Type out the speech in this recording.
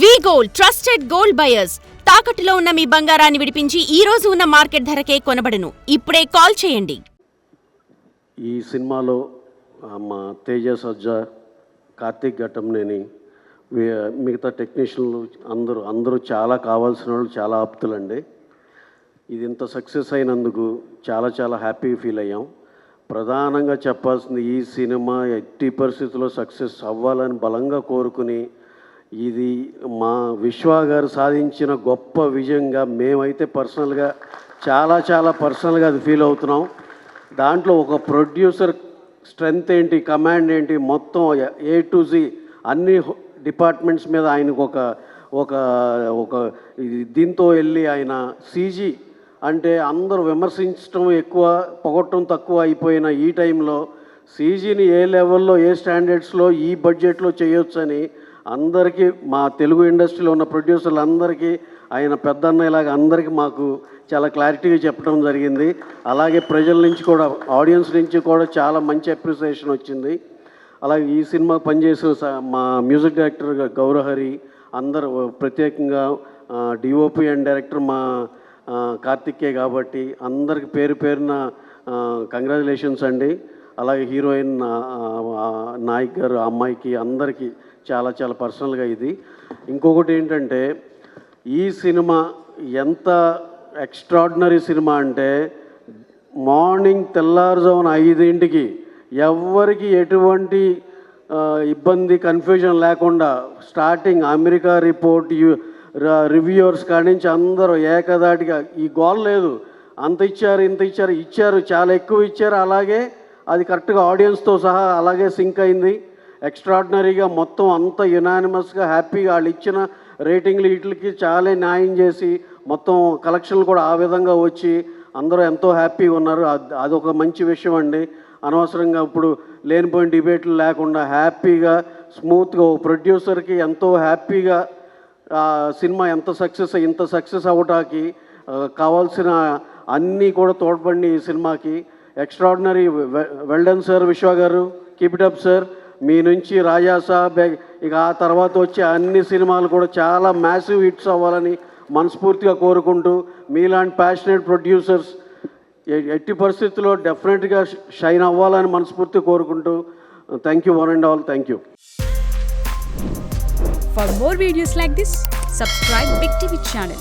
వి gold trusted gold buyers తాకట్టులో ఉన్న మీ బంగారాన్ని విడిపించి ఈ రోజు ఉన్న మార్కెట్ ధరకే కొనబడును. ఇప్పుడే కాల్ చేయండి. ఈ సినిమాలో మా తేజ సజ్జా, కార్తీక్ ఘట్టంనేని, మిగతా టెక్నీషియన్లు అందరూ చాలా కావాల్సిన వాళ్ళు, చాలా ఆప్తులండి. ఇది ఇంత సక్సెస్ అయినందుకు చాలా హ్యాపీ ఫీల్ అయ్యాం. ప్రధానంగా చెప్పాల్సింది, ఈ సినిమా ఎట్టి పరిస్థితుల్లో సక్సెస్ అవ్వాలని బలంగా కోరుకుని, ఇది మా విశ్వ గారు సాధించిన గొప్ప విజయంగా మేమైతే పర్సనల్గా చాలా పర్సనల్గా అది ఫీల్ అవుతున్నాం. దాంట్లో ఒక ప్రొడ్యూసర్ స్ట్రెంగ్త్ ఏంటి, కమాండ్ ఏంటి, మొత్తం A to Z అన్ని డిపార్ట్మెంట్స్ మీద ఆయనకు ఒక దీంతో వెళ్ళి ఆయన CG అంటే అందరూ విమర్శించడం ఎక్కువ, పొగట్టడం తక్కువ అయిపోయిన ఈ టైంలో CGని ఏ లెవెల్లో, ఏ స్టాండర్డ్స్లో, ఈ బడ్జెట్లో చేయొచ్చని అందరికీ, మా తెలుగు ఇండస్ట్రీలో ఉన్న ప్రొడ్యూసర్లందరికీ ఆయన పెద్దన్నయ్యలాగా అందరికీ మాకు చాలా క్లారిటీగా చెప్పడం జరిగింది. అలాగే ప్రజల నుంచి కూడా, ఆడియన్స్ నుంచి కూడా చాలా మంచి అప్రిసియేషన్ వచ్చింది. అలాగే ఈ సినిమా పనిచేసిన మా మ్యూజిక్ డైరెక్టర్ గౌరహరి, అందరూ ప్రత్యేకంగా DOP అండ్ డైరెక్టర్ మా కార్తికే కాబట్టి అందరికి పేరున కంగ్రాచులేషన్స్ అండి. అలాగే హీరోయిన్ నాయక్ గారు, అమ్మాయికి అందరికీ చాలా పర్సనల్గా ఇది. ఇంకొకటి ఏంటంటే, ఈ సినిమా ఎంత ఎక్స్ట్రాడినరీ సినిమా అంటే, మార్నింగ్ తెల్లారుజామున 5 ఎవ్వరికి ఎటువంటి ఇబ్బంది, కన్ఫ్యూజన్ లేకుండా స్టార్టింగ్ అమెరికా రిపోర్ట్, రివ్యూవర్స్ కాడి నుంచి అందరూ ఏకదాటిగా ఈ గోల్ లేదు, అంత ఇచ్చారు ఇంత ఇచ్చారు, చాలా ఎక్కువ ఇచ్చారు. అలాగే అది కరెక్ట్గా ఆడియన్స్తో సహా అలాగే సింక్ అయింది. ఎక్స్ట్రాడినరీగా మొత్తం అంతా యునానిమస్గా హ్యాపీగా వాళ్ళు ఇచ్చిన రేటింగ్లు వీటికి చాలా న్యాయం చేసి మొత్తం కలెక్షన్లు కూడా ఆ విధంగా వచ్చి అందరూ ఎంతో హ్యాపీగా ఉన్నారు. అదొక మంచి విషయం అండి. అనవసరంగా ఇప్పుడు లేనిపోయిన డిబేట్లు లేకుండా హ్యాపీగా స్మూత్గా ప్రొడ్యూసర్కి ఎంతో హ్యాపీగా సినిమా ఇంత సక్సెస్ అవ్వటానికి కావాల్సిన అన్నీ కూడా తోడ్పడి ఈ సినిమాకి ఎక్స్ట్రాడినరీ వెల్డన్ సార్. విశ్వ గారు, కీప్ ఇట్ అప్ సార్. మీ నుంచి రాజా సాబ్, ఇక ఆ తర్వాత వచ్చే అన్ని సినిమాలు కూడా చాలా మ్యాసివ్ హిట్స్ అవ్వాలని మనస్ఫూర్తిగా కోరుకుంటూ, మీలాంటి ప్యాషనేట్ ప్రొడ్యూసర్స్ ఎట్టి పరిస్థితుల్లో డెఫినెట్గా షైన్ అవ్వాలని మనస్ఫూర్తిగా కోరుకుంటూ, thank you one and all. Thank you. For more videos like this, subscribe Big TV channel.